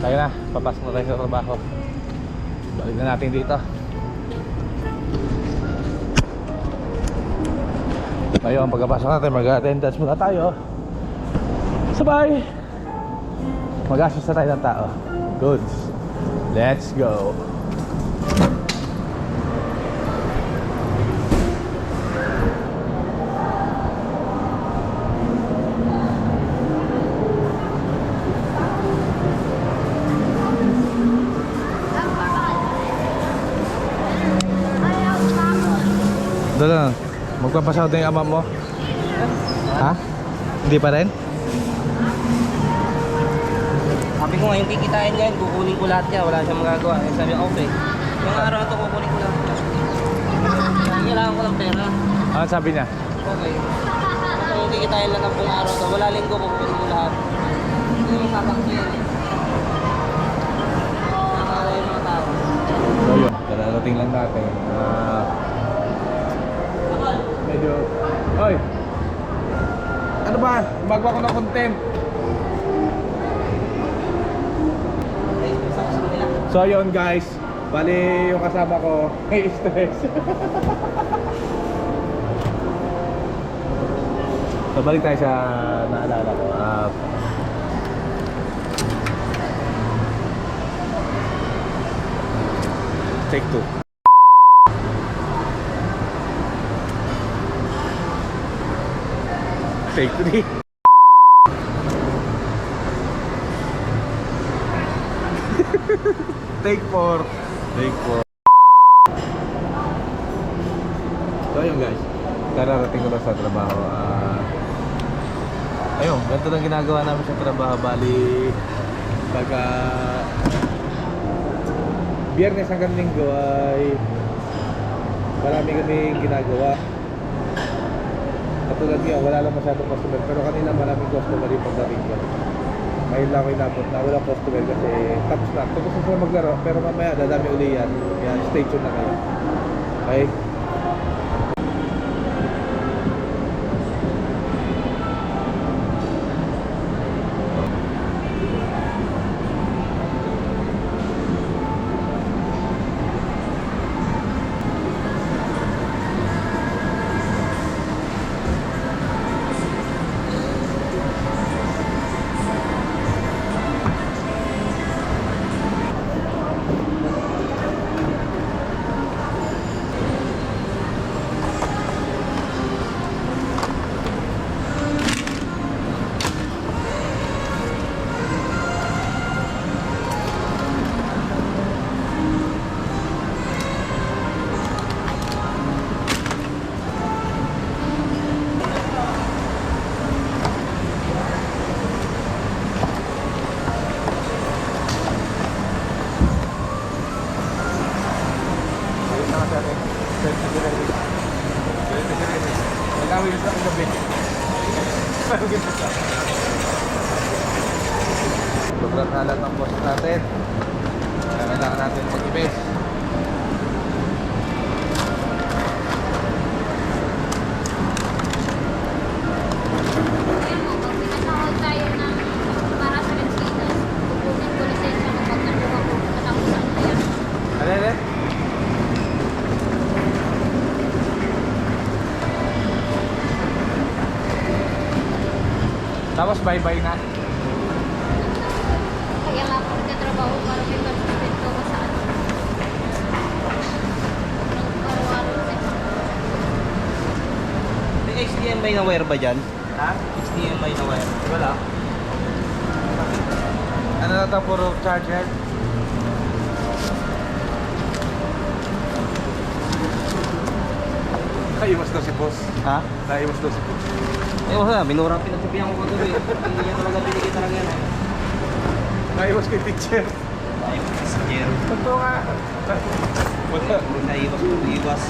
Tayo na, papasok na tayo sa trabaho. Balik na natin dito. Ngayon, pagkapasok natin, mag-attendance muna tayo. Sabay! Mag-assist na tayo ng tao. Good. Let's go. Doon, magpapasahod na yung ama mo? Ha? Hindi pa rin? Sabi ko ngayon kikitain ngayon, kukunin ko lahat yan, wala siyang magagawa. Eh, sabi ko, okay. Yung araw na ito kukunin ko lahat. Kailangan ko ng pera. Ano sabi niya? Okay. Kung kikitain lang ng buong araw ito, wala linggo, kukunin ko lahat. Hindi yung tatakbo yan eh. Nakakala yung mga tao. So yun, kararating lang natin. Medyo... Oy! Ano ba? Gumagawa ko ng content. So yun guys, bali yung kasama ko may stress. So balik tayo sa naalala ko. Take 2. Take 3. Take 4. Take 4. So ayun guys, kararating ko lang sa trabaho. Ayun, ganito lang ginagawa namin sa trabaho. Bali pagka Biyernes hanggang Linggo ay marami kaming ginagawa. Katulad nga, wala lang masyadong customer, pero kanina maraming customer yung pagdating ko. Ngayon lang ako inabot na walang customer kasi tapos na. Tapos na sila maglaro, pero mamaya dadami uli yan. Yan, stay tuned na kayo. Okay? Nagawin sa gabi. Sobrang halat ng boss natin. Kailangan natin mag-ibig. Tapos bye-bye na. Kaya nga ako nagtatrabaho para may consistent ko sa ano. May HDMI na wire ba dyan? Ha? HDMI na wire. Wala. Ano na ito? Puro charger? Naiwas daw si boss. Ha? Naiwas daw si boss. Eh wala, minurang pinagsabihan ko kagabi. Hindi niya talaga binigay talaga yan. Naiwas kay teacher. Ay, passenger. Totoo nga. Wala. Naiwas ko, iwas.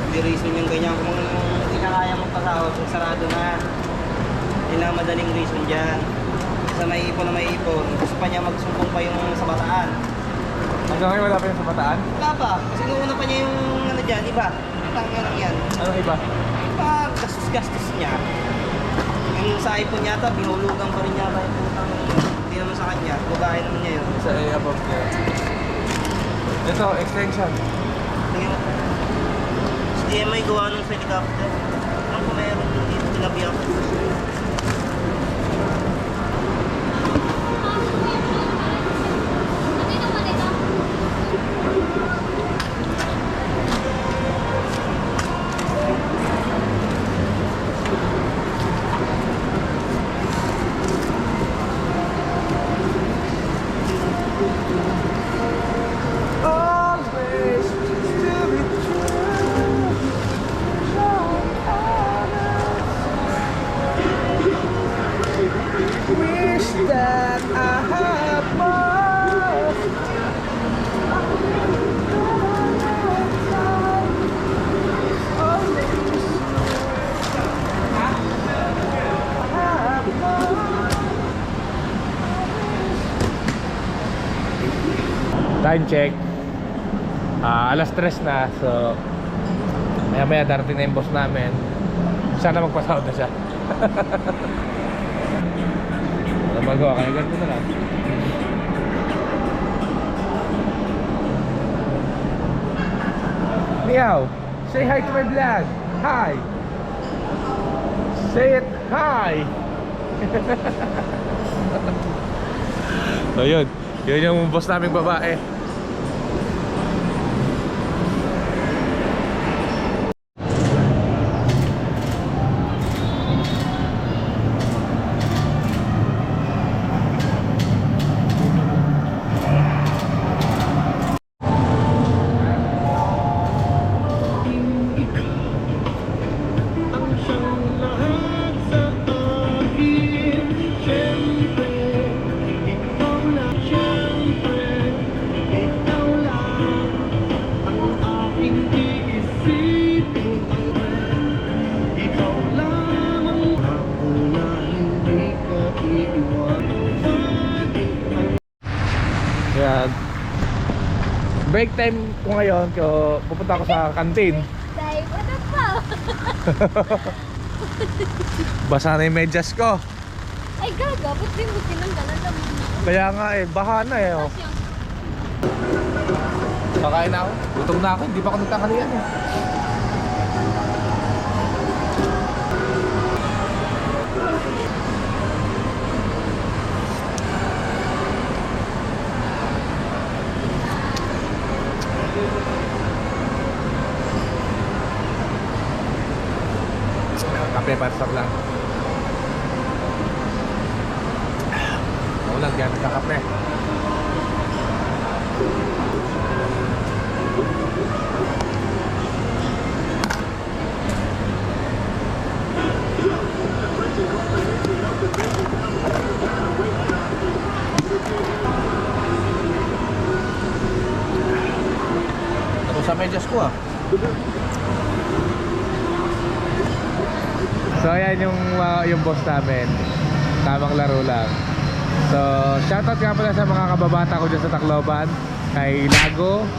Hindi reason yung ganyan. Kung hindi na kaya magpasahod, kung sarado na. Hindi na madaling reason dyan. Sa may ipon na may ipon, gusto pa niya magsumbong pa yung sa bataan. Hanggang ngayon wala pa yung sa bataan? Wala pa. Kasi nuuna pa niya yung ano dyan, iba. Tanga lang yan. Anong iba? Iba, gastos-gastos niya. Yung Yung sa iPhone yata, binulugan pa rin yata yung putang. Hindi naman sa kanya. Bugahin naman niya yun. Sa above niya. Ito, extension. Tingin mo. Sa DMI gawa nung sa helicopter. Ano kung meron yung dito tinabi ako? Ano naman ito? Always to be true. Wish that I had more. Time check. Alas 3 na. So maya maya darating na yung boss namin. Sana magpasahod na siya. Wala magawa, kaya ganito na lang. Meow, say hi to my vlog. Hi. Say it, hi. So yun yung boss naming babae. Yan. Break time ko ngayon, so pupunta ako sa kantin. Dahil ano pa? Basa na yung medyas ko. Ay gaga, ba't di mo tinanggalan naman ako? Kaya nga baha na oh. Tapos yung Pakain na ako. Gutom na ako, hindi pa ako nagtanghalian eh. Kape, pasok lang. Ako lang, diyan nagkakape. Tapos sa medyas ko ah. So ayan yung boss namin. Tamang laro lang. So shoutout nga pala sa mga kababata ko dyan sa Tacloban. Kay Lago,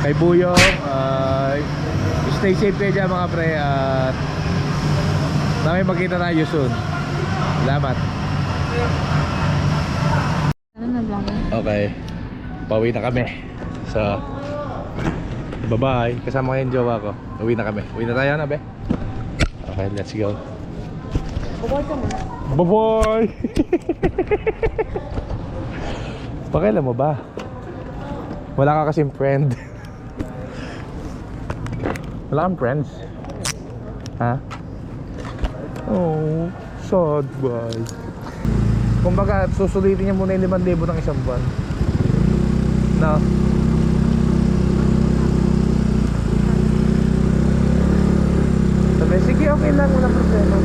kay Buyong. Stay safe kayo dyan mga pre. At namin magkita tayo soon. Salamat. ano na vlog? Okay, pauwi na kami. So bye bye. Kasama ko yung jowa ko. Uwi na kami. Uwi na tayo na be. Okay, let's go. Bukod ka muna. Bye-bye! Pakailan mo ba? Wala ka kasing friend. Wala kang friends? Ha? Oh, sad boy. Kumbaga, susulitin niya muna yung 5,000 ng isang buwan. No? Sabi, sige, okay lang, wala problema.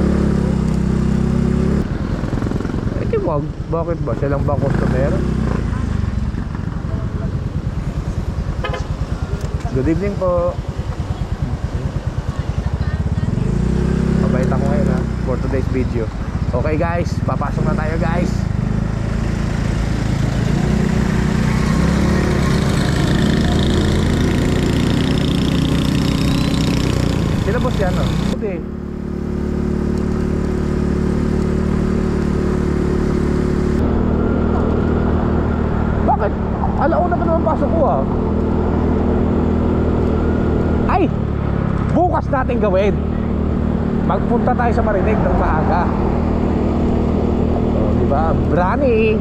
Eh, wag. Bakit ba? Siya lang ba customer? Good evening po. Mabait ako ngayon ha, for today's video. Okay guys, papasok na tayo guys. Sila boss yan no? Hindi. Alauna pa naman pasok ko ah. Ay! Bukas natin gawin. Magpunta tayo sa Marinig ng maaga. Oh, diba? Brani!